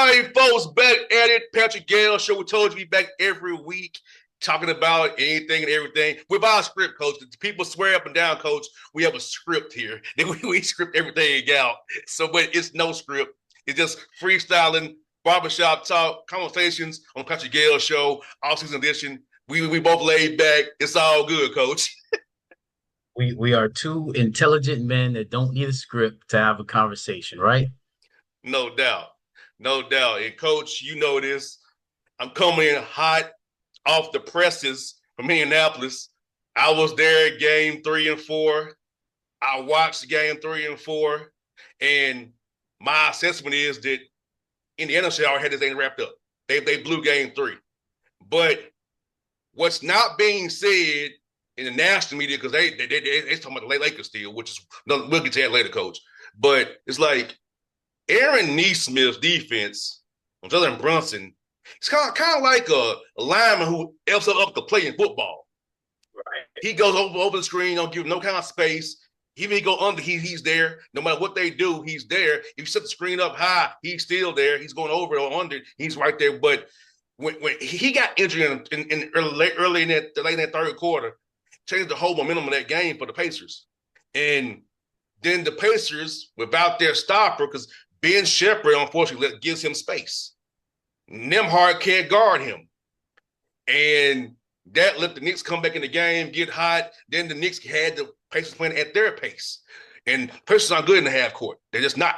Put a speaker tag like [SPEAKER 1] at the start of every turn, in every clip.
[SPEAKER 1] right, folks, back at it. Patrick Gayle show. We told you we back every week talking about anything and everything. We're by a script, coach. People swear up and down, coach. We have a script here. We script everything out. So, but it's no script. It's just freestyling, barbershop talk, conversations on Patrick Gayle show, off-season edition. We both laid back. It's all good, coach.
[SPEAKER 2] We are two intelligent men that don't need a script to have a conversation, right?
[SPEAKER 1] No doubt. No doubt. And coach, you know this. I'm coming in hot off the presses from Indianapolis. I was there at game 3 and 4. I watched game 3 and 4. And my assessment is that Indiana should already had this thing wrapped up. They blew game 3. But what's not being said in the national media, because they talking about the Lakers still, which is, we'll get to that later, coach. But it's like Aaron Nesmith's defense on Jalen Brunson, it's kind of like a lineman who elves up to play in football.
[SPEAKER 2] Right.
[SPEAKER 1] He goes over the screen, don't give him no kind of space. Even if he go under, he's there. No matter what they do, he's there. If you set the screen up high, he's still there. He's going over or under, he's right there. But when he got injured in early in that late in that third quarter, changed the whole momentum of that game for the Pacers. And then the Pacers, without their stopper, because Ben Shepherd, unfortunately, gives him space. Nembhard can't guard him. And that let the Knicks come back in the game, get hot. Then the Knicks had the Pacers playing at their pace. And Pacers aren't good in the half court. They're just not.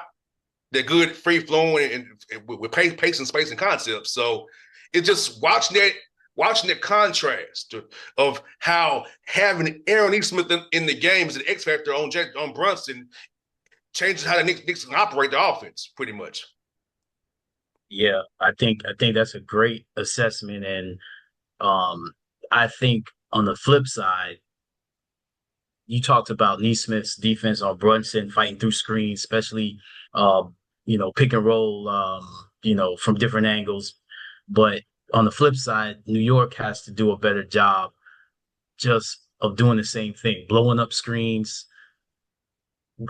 [SPEAKER 1] They're good free-flowing and with pace and space and concepts. So it's just watching that contrast of how having Aaron E. Smith in the game is an X factor on Brunson changes how the Knicks can operate the offense pretty much.
[SPEAKER 2] Yeah, I think that's a great assessment, and I think on the flip side, you talked about Neesmith's defense on Brunson fighting through screens, especially pick and roll, from different angles. But on the flip side, New York has to do a better job just of doing the same thing, blowing up screens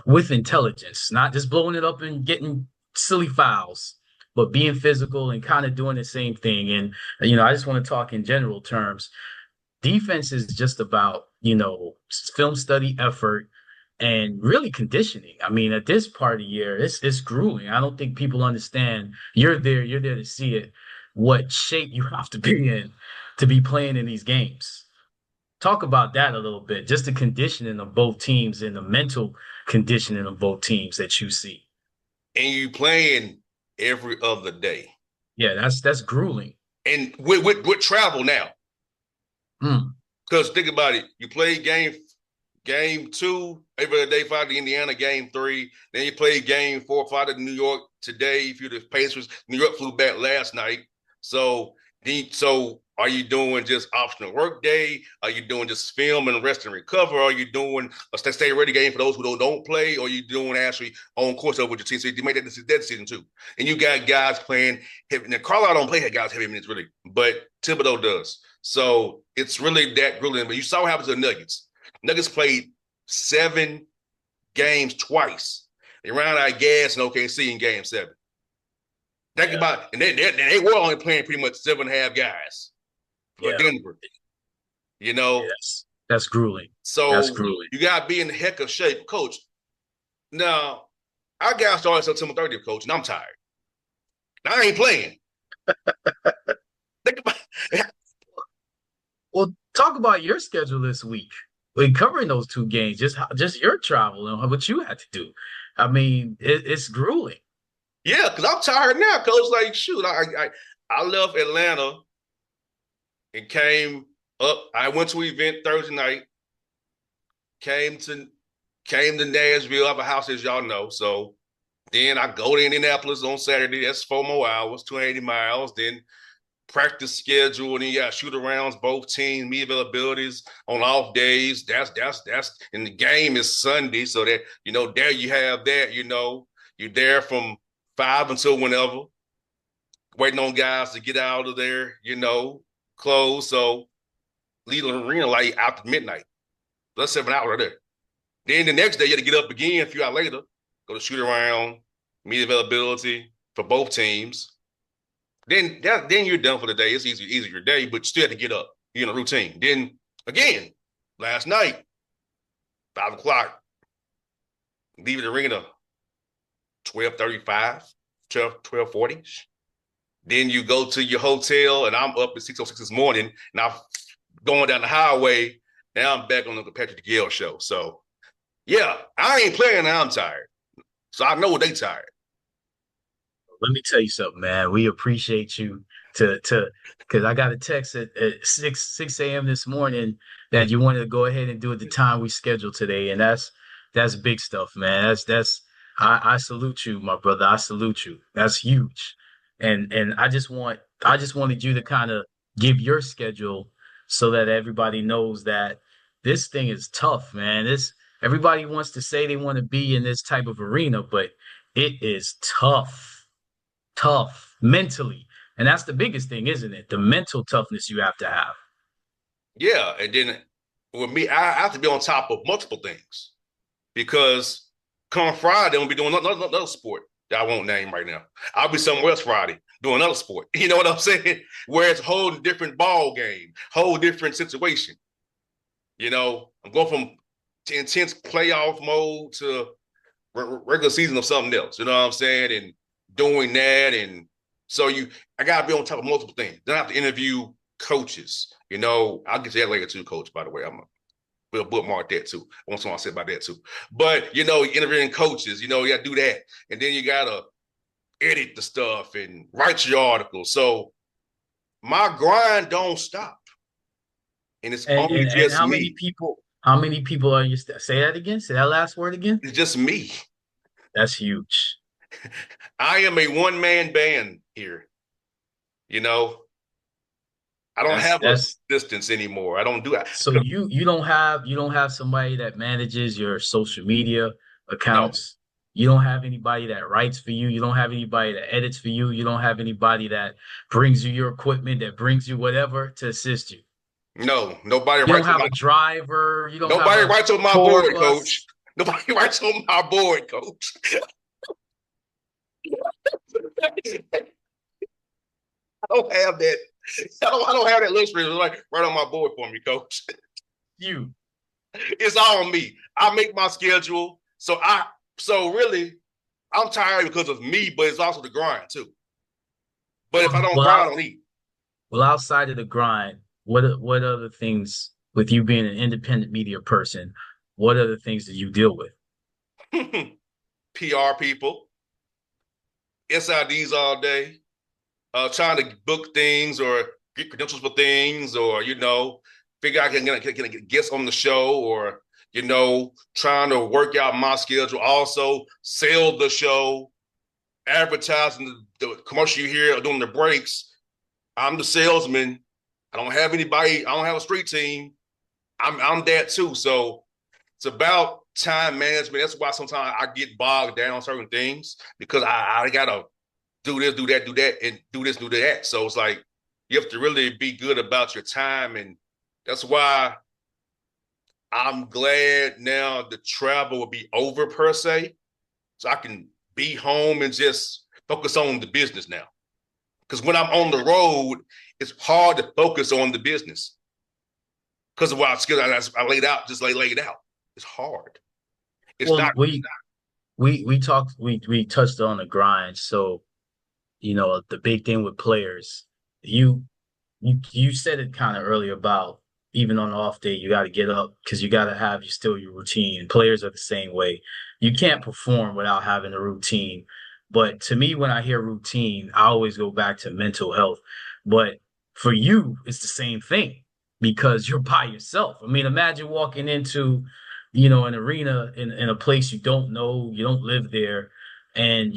[SPEAKER 2] with intelligence, not just blowing it up and getting silly fouls, but being physical and kind of doing the same thing. And, I just want to talk in general terms. Defense is just about, film study, effort, and really conditioning. I mean, at this part of the year, it's grueling. I don't think people understand. You're there to see it, what shape you have to be in to be playing in these games. Talk about that a little bit, just the conditioning of both teams and the mental conditioning of both teams that you see.
[SPEAKER 1] And you playing every other day.
[SPEAKER 2] Yeah, that's grueling.
[SPEAKER 1] And with travel now.
[SPEAKER 2] Mm.
[SPEAKER 1] Because think about it, you play game 2 every other day, fly to Indiana, game 3. Then you play game 4, fly to New York today. If you're the Pacers, New York flew back last night. So are you doing just optional work day? Are you doing just film and rest and recover? Are you doing a stay ready game for those who don't play? Or are you doing actually on course over with your team? So you make that decision too. And you got guys playing heavy. Now, Carlisle don't play guys heavy minutes really, but Thibodeau does. So it's really that grueling. But you saw what happened to the Nuggets. Nuggets played 7 games twice. They ran out of gas in OKC in game 7. Think about it. And they were only playing pretty much 7.5 guys for Denver.
[SPEAKER 2] Yes, that's grueling.
[SPEAKER 1] So
[SPEAKER 2] that's grueling.
[SPEAKER 1] You got to be in the heck of shape. Coach, now, our guys started September 30th, coach, and I'm tired. Now, I ain't playing. Think about it.
[SPEAKER 2] Well, talk about your schedule this week. When covering those 2 games, just your travel and what you had to do. I mean, it's grueling.
[SPEAKER 1] Yeah, because I'm tired now, coach. Like, shoot, I left Atlanta and came up. I went to an event Thursday night. Came to Nashville. I have a house, as y'all know. So then I go to Indianapolis on Saturday. That's 4 more hours, 280 miles. Then practice schedule, and then you got shoot arounds, both teams, meet availabilities on off days. That's and the game is Sunday. So that, there you have that, you're there from 5 until whenever, waiting on guys to get out of there, close. So leave the arena like after midnight. That's 7 hours right there. Then the next day, you had to get up again a few hours later, go to shoot around, meet availability for both teams. then you're done for the day. It's easier day, but you still have to get up. You're in a routine. Then again, last night, 5 o'clock, leave the arena 12:35, 12:40. Then you go to your hotel, and I'm up at 6:06 this morning. Now going down the highway. Now I'm back on the Patrick Gayle show. So yeah, I ain't playing now. I'm tired. So I know they tired.
[SPEAKER 2] Let me tell you something, man. We appreciate you to because I got a text at 6 a.m. this morning that you wanted to go ahead and do it the time we scheduled today. And that's big stuff, man. That's I salute you, my brother. I salute you. That's huge. And I just wanted you to kind of give your schedule so that everybody knows that this thing is tough, man. This everybody wants to say they want to be in this type of arena, but it is tough mentally. And that's the biggest thing, isn't it? The mental toughness you have to have.
[SPEAKER 1] Yeah, and then with me, I have to be on top of multiple things because come Friday, we'll be doing another sport that I won't name right now. I'll be somewhere else Friday doing another sport. You know what I'm saying? Where it's a whole different ball game, whole different situation. I'm going from intense playoff mode to regular season of something else. You know what I'm saying? And doing that, and so I gotta be on top of multiple things. Then I have to interview coaches. I'll get to that later too, coach. By the way, we'll bookmark that too. I want someone to say about that too. But interviewing coaches, you gotta do that, and then you gotta edit the stuff and write your articles. So my grind don't stop, and it's only
[SPEAKER 2] And
[SPEAKER 1] just me.
[SPEAKER 2] how many people are you say that again? Say that last word again?
[SPEAKER 1] It's just me.
[SPEAKER 2] That's huge.
[SPEAKER 1] I am a one-man band here. You know, I don't have a
[SPEAKER 2] That's
[SPEAKER 1] distance anymore. I don't do that.
[SPEAKER 2] so you don't have somebody that manages your social media
[SPEAKER 1] No,
[SPEAKER 2] accounts. You don't have anybody that writes for you. You don't have anybody that edits for you. You don't have anybody that brings you your equipment, that brings you whatever to assist you.
[SPEAKER 1] no, nobody
[SPEAKER 2] You don't
[SPEAKER 1] writes on
[SPEAKER 2] have
[SPEAKER 1] my
[SPEAKER 2] a driver. You don't have
[SPEAKER 1] nobody
[SPEAKER 2] a
[SPEAKER 1] writes on my
[SPEAKER 2] tour
[SPEAKER 1] board,
[SPEAKER 2] bus.
[SPEAKER 1] coach. Nobody writes on my board, coach. I don't have that. I don't have that luxury to like right on my board for me, coach.
[SPEAKER 2] You.
[SPEAKER 1] It's all on me. I make my schedule. So really I'm tired because of me, but it's also the grind too. But if I
[SPEAKER 2] Well,
[SPEAKER 1] don't
[SPEAKER 2] well,
[SPEAKER 1] grind, I
[SPEAKER 2] out,
[SPEAKER 1] don't eat.
[SPEAKER 2] well, outside of the grind, what other things with you being an independent media person? What other things do you deal with?
[SPEAKER 1] PR people, SIDs all day, trying to book things or get credentials for things, or figure out can get guests on the show, or trying to work out my schedule. Also, sell the show, advertising the commercial you hear during the breaks. I'm the salesman. I don't have anybody. I don't have a street team. I'm that too. So it's about time management. That's why sometimes I get bogged down on certain things because I gotta do this, do that, and do this, do that. So it's like you have to really be good about your time, and that's why I'm glad now the travel will be over per se, so I can be home and just focus on the business now. Because when I'm on the road, it's hard to focus on the business because of what I laid out, just laid out. It's hard. It's
[SPEAKER 2] Well,
[SPEAKER 1] not.
[SPEAKER 2] we touched on the grind. So, the big thing with players, you you said it kind of earlier about even on the off day, you got to get up because you got to have your routine. Players are the same way. You can't perform without having a routine. But to me, when I hear routine, I always go back to mental health. But for you, it's the same thing because you're by yourself. I mean, imagine walking into, an arena in a place you don't know, you don't live there, and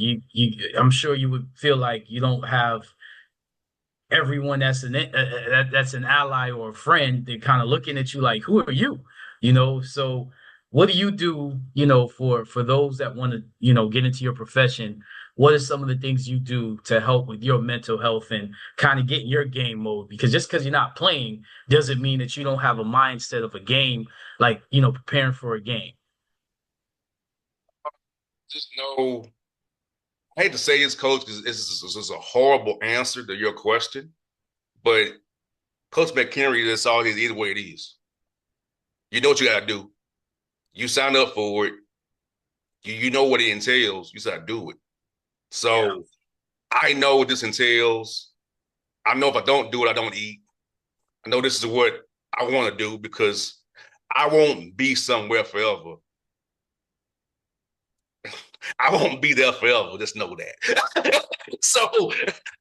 [SPEAKER 2] I'm sure you would feel like you don't have everyone that's an ally or a friend. They're kind of looking at you like, who are you? So what do you do, for those that want to, get into your profession? What are some of the things you do to help with your mental health and kind of get in your game mode? Because just because you're not playing doesn't mean that you don't have a mindset of a game, like, preparing for a game.
[SPEAKER 1] Just know I hate to say this, Coach, because this is a horrible answer to your question, but Coach McHenry, that's all it is, either way it is. You know what you got to do. You sign up for it. You know what it entails. You got to do it. So I know what this entails. I know if I don't do it, I don't eat. I know this is what I want to do because I won't be somewhere forever. I won't be there forever. Just know that. So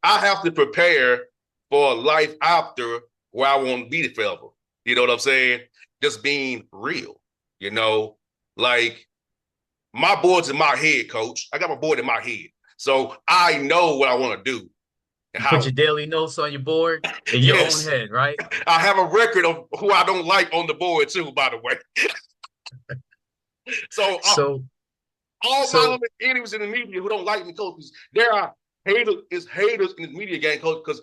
[SPEAKER 1] I have to prepare for a life after where I won't be forever. You know what I'm saying? Just being real. You know, like my board's in my head, Coach. I got my board in my head. So I know what I want to do.
[SPEAKER 2] You put your daily notes on your board in your own head, right?
[SPEAKER 1] I have a record of who I don't like on the board too, by the way. So all my enemies in the media who don't like me, coaches, there are haters in the media game, coach, because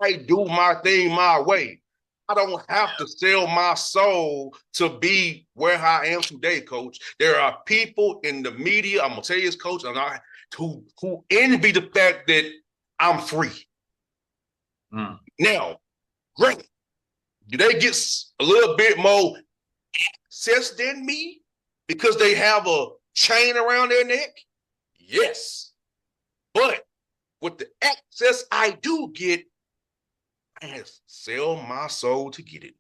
[SPEAKER 1] I do my thing my way. I don't have to sell my soul to be where I am today, coach. There are people in the media, I'm gonna tell you this, coach, and who envy the fact that I'm free. Now, great. Do they get a little bit more access than me because they have a chain around their neck? Yes. But with the access I do get, I had to sell my soul to get it.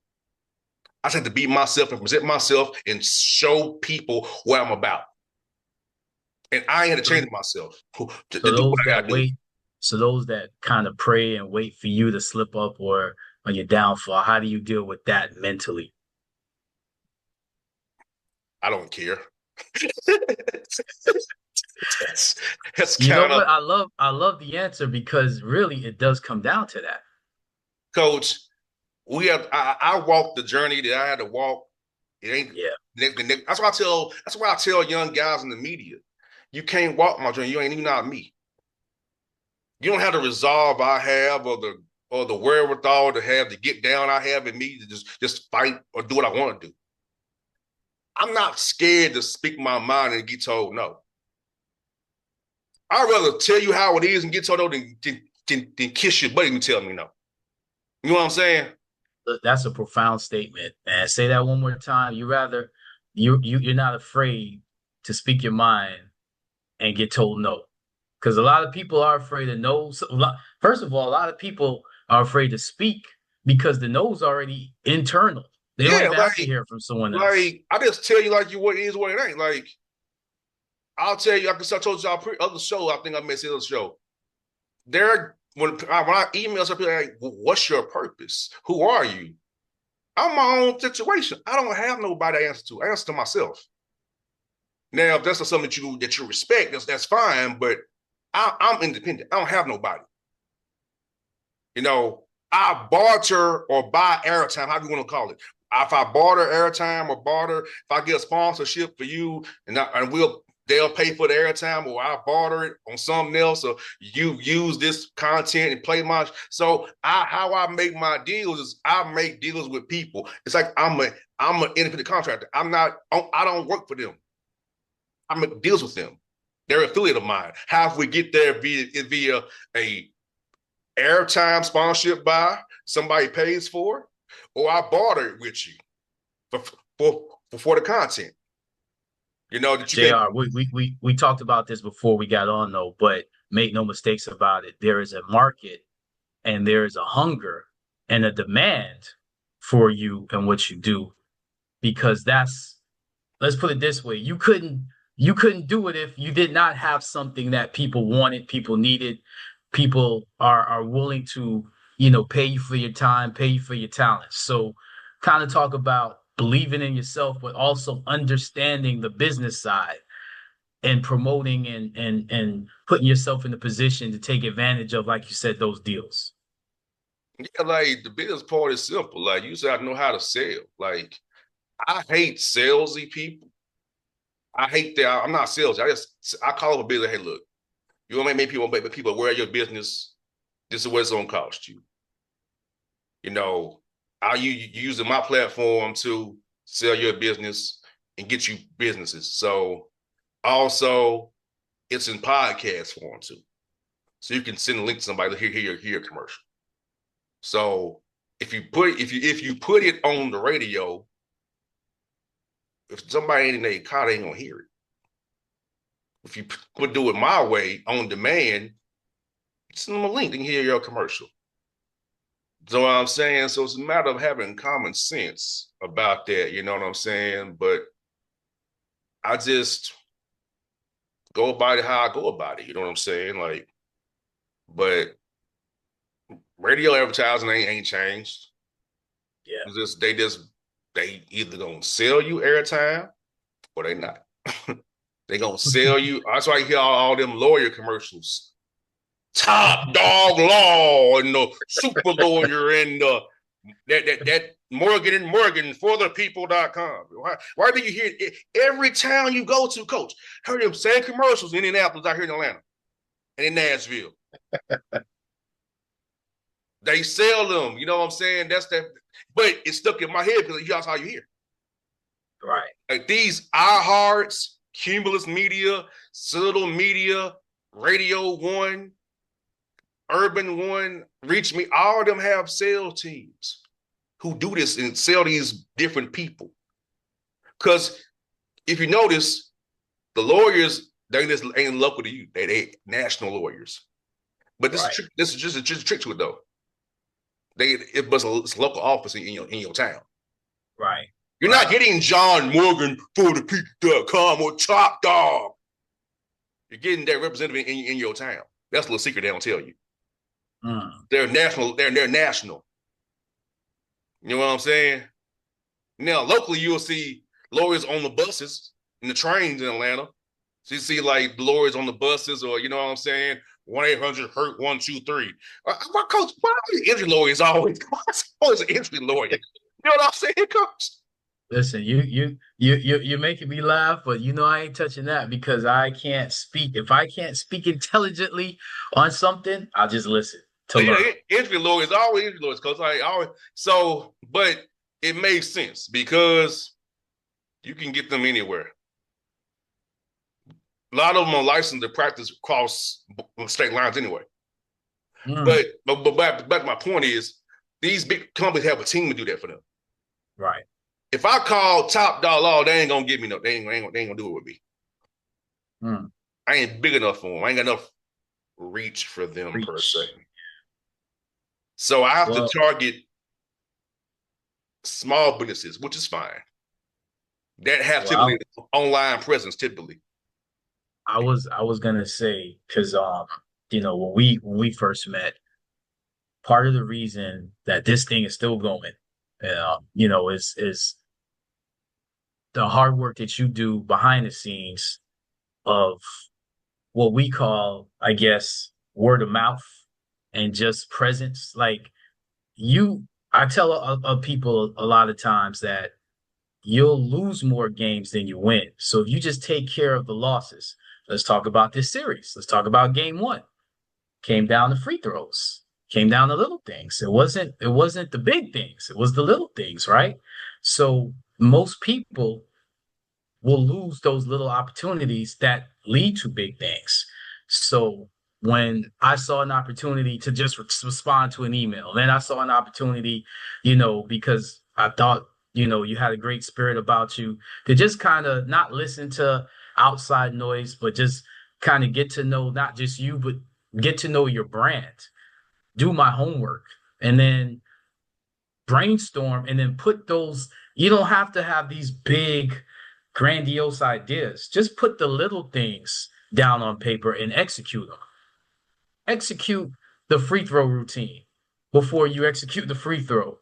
[SPEAKER 1] I just had to be myself and present myself and show people what I'm about. And I had to change myself to do what I gotta do.
[SPEAKER 2] So those that kind of pray and wait for you to slip up or on your downfall, how do you deal with that mentally?
[SPEAKER 1] I don't care. that's
[SPEAKER 2] you know what? I love the answer because really it does come down to that.
[SPEAKER 1] Coach, I walked the journey that I had to walk. It ain't that's why I tell young guys in the media, you can't walk my journey. You ain't even not me. You don't have the resolve I have or the wherewithal to have to get down I have in me to just fight or do what I want to do. I'm not scared to speak my mind and get told no. I'd rather tell you how it is and get told no than kiss your butt and tell me no. You know what I'm saying?
[SPEAKER 2] That's a profound statement, man. Say that one more time. You're not afraid to speak your mind and get told no. Because a lot of people are afraid of no. First of all, a lot of people are afraid to speak because the no's already internal. They don't even have to hear from someone else.
[SPEAKER 1] Like, I just tell you like what it is, what it ain't. Like, I'll tell you, I told y'all other show, I think I missed the other show. When I email some people like, what's your purpose? Who are you? I'm my own situation. I don't have nobody to answer to. I answer to myself. Now, if that's something that you respect, that's fine, but I'm independent. I don't have nobody. You know, I barter or buy airtime, however you want to call it. If I barter airtime or barter, if I get a sponsorship for you they'll pay for the airtime, or I barter it on something else, or you use this content and play my. So how I make my deals is I make deals with people. It's like I'm an independent contractor. I don't work for them. I make deals with them. They're an affiliate of mine. How if we get there via a airtime sponsorship buy, somebody pays for, or I barter it with you for the content. You know that you
[SPEAKER 2] JR, we talked about this before we got on though, but make no mistakes about it. There is a market and there is a hunger and a demand for you and what you do. Because let's put it this way, you couldn't do it if you did not have something that people wanted, people needed, people are willing to, pay you for your time, pay you for your talents. So kind of talk about believing in yourself, but also understanding the business side and promoting and putting yourself in a position to take advantage of, like you said, those deals.
[SPEAKER 1] Yeah, like the business part is simple. Like you said, I know how to sell. Like I hate salesy people. I hate that. I'm not salesy. I call up a business. Hey, look, you want to make people aware of your business. This is what it's gonna cost you. You know, are you using my platform to sell your business and get you businesses? So also, it's in podcast form too. So you can send a link to somebody to hear your commercial. So if you put it on the radio, if somebody ain't in their car, they ain't gonna hear it. If you would do it my way on demand, send them a link, they can hear your commercial. So what I'm saying, so it's a matter of having common sense about that. You know what I'm saying? But I just go about it how I go about it. You know what I'm saying? Like, but radio advertising ain't changed.
[SPEAKER 2] Yeah.
[SPEAKER 1] They either gonna sell you airtime or they not. They gonna sell you. That's why you hear all them lawyer commercials. Top dog law and the super lawyer and that Morgan and Morgan for the people.com. Why do you hear it? Every town you go to, coach? Heard them same commercials in Indianapolis, out here in Atlanta and in Nashville. They sell them, you know what I'm saying? That's that, but it's stuck in my head because that's how you hear.
[SPEAKER 2] Right.
[SPEAKER 1] Like these iHearts, Cumulus Media, Citadel Media, Radio One, Urban One, Reach Me, all of them have sales teams who do this and sell these different people. Because if you notice, the lawyers, they just ain't local to you. They national lawyers. But this is just a trick to it though. It's a local office in your town.
[SPEAKER 2] Right.
[SPEAKER 1] You're not getting John Morgan for the people.com or Top Dog. You're getting that representative in your town. That's a little secret they don't tell you. They're national. They're national. You know what I'm saying? Now, locally, you'll see lawyers on the buses and the trains in Atlanta. So you see like lawyers on the buses, or you know what I'm saying? 1-800-HURT-123. My coach, why are the injury lawyers always an injury lawyer? You know what I'm saying, coach?
[SPEAKER 2] Listen, you're making me laugh, but you know I ain't touching that because I can't speak. If I can't speak intelligently on something, I'll just listen to learn.
[SPEAKER 1] Injury lawyers always injury lawyers, because I always but it makes sense because you can get them anywhere. A lot of them are licensed to practice across state lines anyway. But back to my point is, these big companies have a team to do that for them.
[SPEAKER 2] Right.
[SPEAKER 1] If I call Top Dog Law, they ain't gonna give me no. They ain't gonna do it with me. I ain't big enough for them. I ain't got enough reach for them per se. So I have to target small businesses, which is fine. That have typically online presence. Typically,
[SPEAKER 2] I was gonna say, because you know, when we first met, part of the reason that this thing is still going, you know, is the hard work that you do behind the scenes of what we call, I guess, word of mouth and just presence. Like I tell people a lot of times that you'll lose more games than you win. So if you just take care of the losses, let's talk about this series. Let's talk about game one. Came down to free throws. Came down to little things. It wasn't the big things. It was the little things, right? So most people will lose those little opportunities that lead to big things. So when I saw an opportunity to just respond to an email, then I saw an opportunity, you know, because I thought, you know, you had a great spirit about you, to just kind of not listen to outside noise, but just kind of get to know not just you, but get to know your brand, do my homework, and then brainstorm, and then put those. You don't have to have these big, grandiose ideas. Just put the little things down on paper and execute them. Execute the free throw routine before you execute the free throw.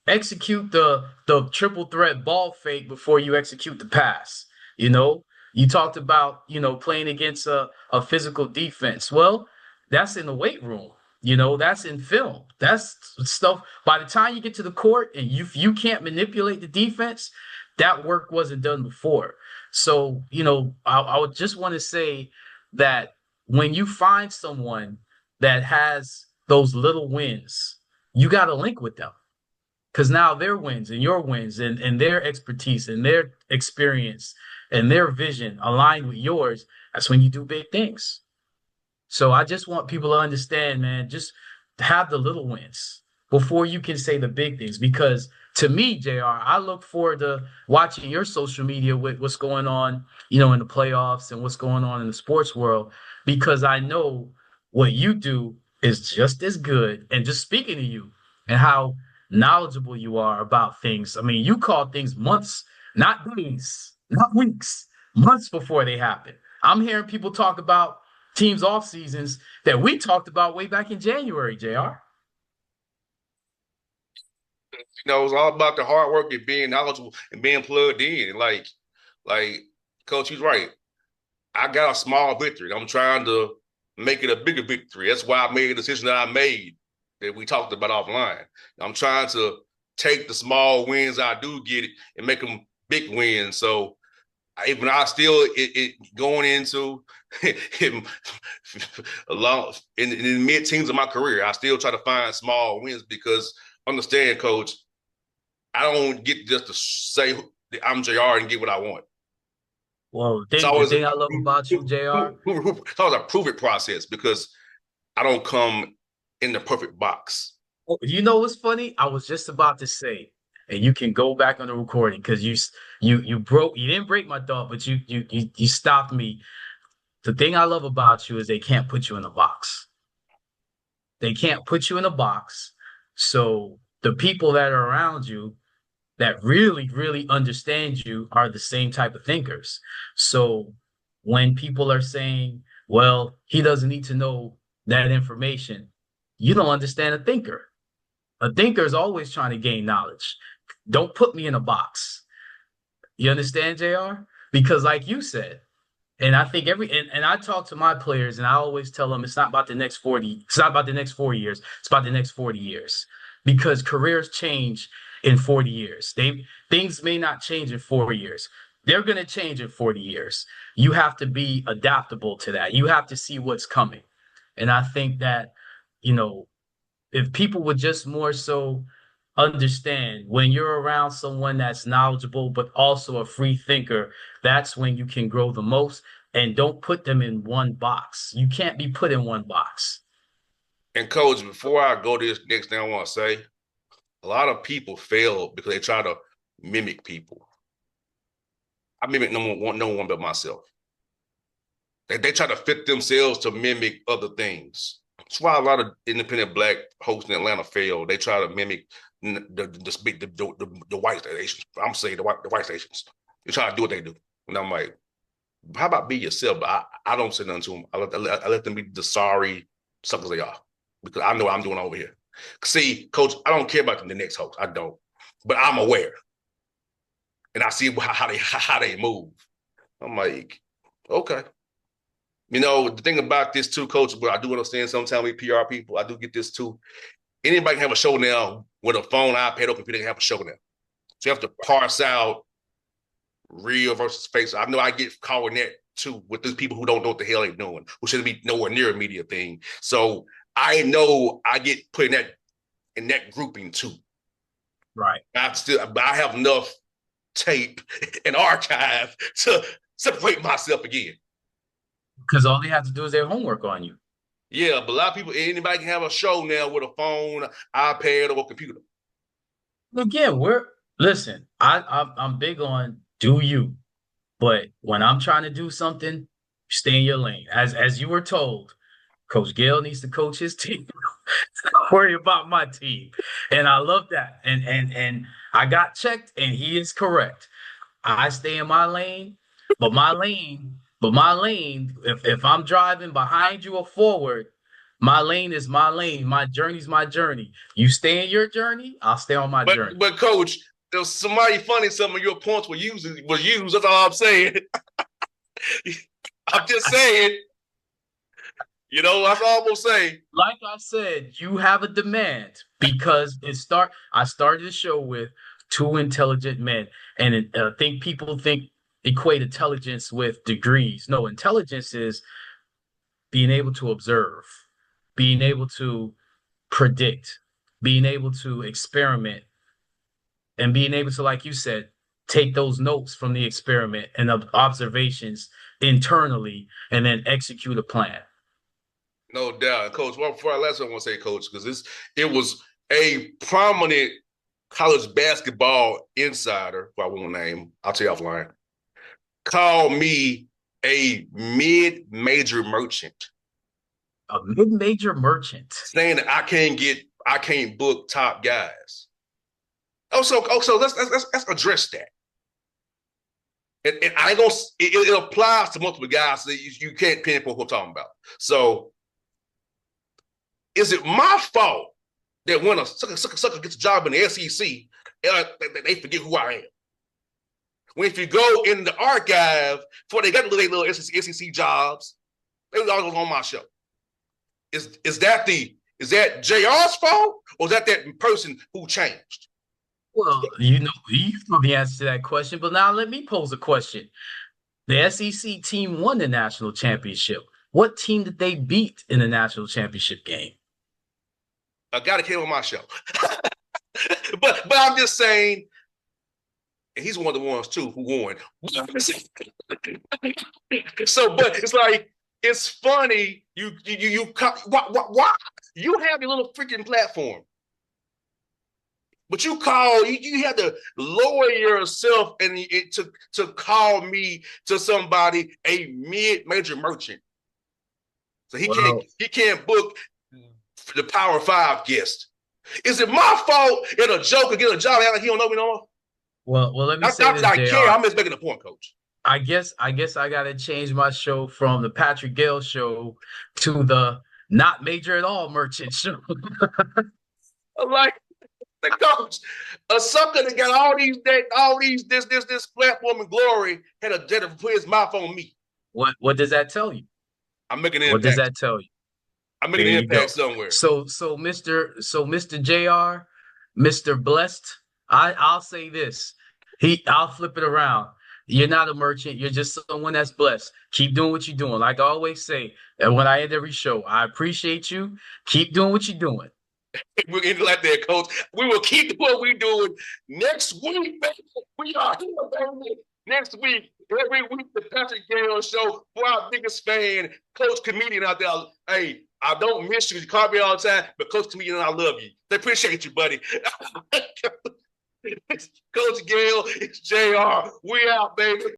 [SPEAKER 2] Execute the triple threat ball fake before you execute the pass. You know, you talked about, you know, playing against a physical defense. Well, that's in the weight room. You know, that's in film. That's stuff. By the time you get to the court and you can't manipulate the defense, that work wasn't done before. So, you know, I would just want to say that when you find someone that has those little wins, you got to link with them. Because now their wins and your wins and their expertise and their experience and their vision aligned with yours, That's when you do big things. So I just want people to understand, man, just have the little wins before you can say the big things. Because to me, JR, I look forward to watching your social media with what's going on, in the playoffs and what's going on in the sports world, because I know what you do is just as good. And just speaking to you and how knowledgeable you are about things. I mean, you call things months, not days, not weeks, months before they happen. I'm hearing people talk about teams off seasons that we talked about way back in January, JR.
[SPEAKER 1] It's all about the hard work and being knowledgeable and being plugged in. Like Coach, he's right. I got a small victory. I'm trying to make it a bigger victory. That's why I made the decision that I made that we talked about offline. I'm trying to take the small wins I do get it and make them big wins. So even I still going into along in the mid teens of my career, I still try to find small wins because understand, Coach, I don't get just to say I'm JR and get what I want.
[SPEAKER 2] Well,
[SPEAKER 1] It's
[SPEAKER 2] the
[SPEAKER 1] always
[SPEAKER 2] thing I love about you, JR,
[SPEAKER 1] it's always a prove it process because I don't come in the perfect box.
[SPEAKER 2] you know what's funny? I was just about to say, and you can go back on the recording because you didn't break my thought, but you stopped me. The thing I love about you is they can't put you in a box. They can't put you in a box. So the people that are around you that really, really understand you are the same type of thinkers. So when people are saying, well, he doesn't need to know that information, you don't understand a thinker. A thinker is always trying to gain knowledge. Don't put me in a box. You understand, JR? Because like you said, and I think and I talk to my players and I always tell them it's not about the next 40, it's not about the next 4 years, it's about the next 40 years. Because careers change in 40 years. Things may not change in 4 years. They're gonna change in 40 years. You have to be adaptable to that. You have to see what's coming. And I think that, you know, if people would just more so understand when you're around someone that's knowledgeable but also a free thinker, that's when you can grow the most. And don't put them in one box. You can't be put in one box.
[SPEAKER 1] And Coach, before I go to this next thing I want to say, a lot of people fail because they try to mimic people. I mimic no one but myself. They try to fit themselves to mimic other things. That's why a lot of independent Black hosts in Atlanta fail. They try to mimic the white stations. I'm saying the white stations. They try to do what they do. And I'm like, how about be yourself? But I don't say nothing to them. I let them be the sorry suckers they are because I know what I'm doing over here. See, Coach, I don't care about the next host. I don't. But I'm aware. And I see how they move. I'm like, okay. The thing about this too, Coach, but I do understand sometimes we PR people, I do get this too. Anybody can have a show now with a phone, iPad, or computer can have a show now. So you have to parse out real versus fake. So I know I get caught in that too with these people who don't know what the hell they're doing, who shouldn't be nowhere near a media thing. So I know I get put in that grouping too.
[SPEAKER 2] Right.
[SPEAKER 1] But I have enough tape and archive to separate myself again.
[SPEAKER 2] Because all they have to do is their homework on you.
[SPEAKER 1] Yeah, but a lot of people, anybody can have a show now with a phone, iPad, or a computer.
[SPEAKER 2] Again, listen, I'm big on do you, but when I'm trying to do something, stay in your lane. As you were told, Coach Gayle needs to coach his team. Don't worry about my team. And I love that. And I got checked and he is correct. I stay in my lane, but my lane, if I'm driving behind you or forward, my lane is my lane. My journey's my journey. You stay in your journey, I'll stay on my journey.
[SPEAKER 1] But Coach, there was somebody funny. Some of your points were used. That's all I'm saying. I'm just saying. That's all I'm gonna say.
[SPEAKER 2] Like I said, you have a demand because I started the show with two intelligent men, and I think people equate intelligence with degrees. No, intelligence is being able to observe, being able to predict, being able to experiment, and being able to, like you said, take those notes from the experiment and the observations internally and then execute a plan.
[SPEAKER 1] No doubt, Coach. Well, before I last, I want to say, Coach, because it was a prominent college basketball insider, who I won't name, I'll tell you offline, called me a mid-major merchant.
[SPEAKER 2] A mid-major merchant.
[SPEAKER 1] Saying that I can't book top guys. So let's address that. And I ain't gonna, it applies to multiple guys, so you can't pinpoint what I'm talking about. So is it my fault that when a sucker gets a job in the SEC, they forget who I am? When if you go in the archive before they got their little SEC jobs, they was always on my show. Is that JR's fault, or is that person who changed?
[SPEAKER 2] Well, you know the answer to that question, but now let me pose a question. The SEC team won the national championship. What team did they beat in the national championship game?
[SPEAKER 1] A guy that came on my show. but I'm just saying, and he's one of the ones too who won. So, but it's like, it's funny. Why you have your little freaking platform, but you had to lower yourself and to call me to somebody a mid-major merchant. So he can't book the Power 5 guest. Is it my fault that a joker get a job and he don't know me no more?
[SPEAKER 2] Well, let me say this,
[SPEAKER 1] I care. I'm just making a point, Coach.
[SPEAKER 2] I guess I gotta change my show from the Patrick Gayle show to the not major at all merchant show.
[SPEAKER 1] Like the Coach, a sucker that got all these this platform and glory had to put his mouth on me.
[SPEAKER 2] What does that tell you?
[SPEAKER 1] I'm making an impact.
[SPEAKER 2] What does that tell you?
[SPEAKER 1] I'm making an impact somewhere.
[SPEAKER 2] So Mr. JR, Mr. Blessed, I'll say this. I'll flip it around. You're not a merchant. You're just someone that's blessed. Keep doing what you're doing. Like I always say, and when I end every show, I appreciate you. Keep doing what you're doing.
[SPEAKER 1] We're getting like that, Coach. We will keep what we're doing next week, baby. We are here, baby. Next week, every week, the Patrick Gayle show. For our biggest fan, Coach Comedian out there. Hey, I don't miss you. You call me all the time, but Coach Comedian, I love you. They appreciate you, buddy. Coach Gayle, it's JR. We out, baby.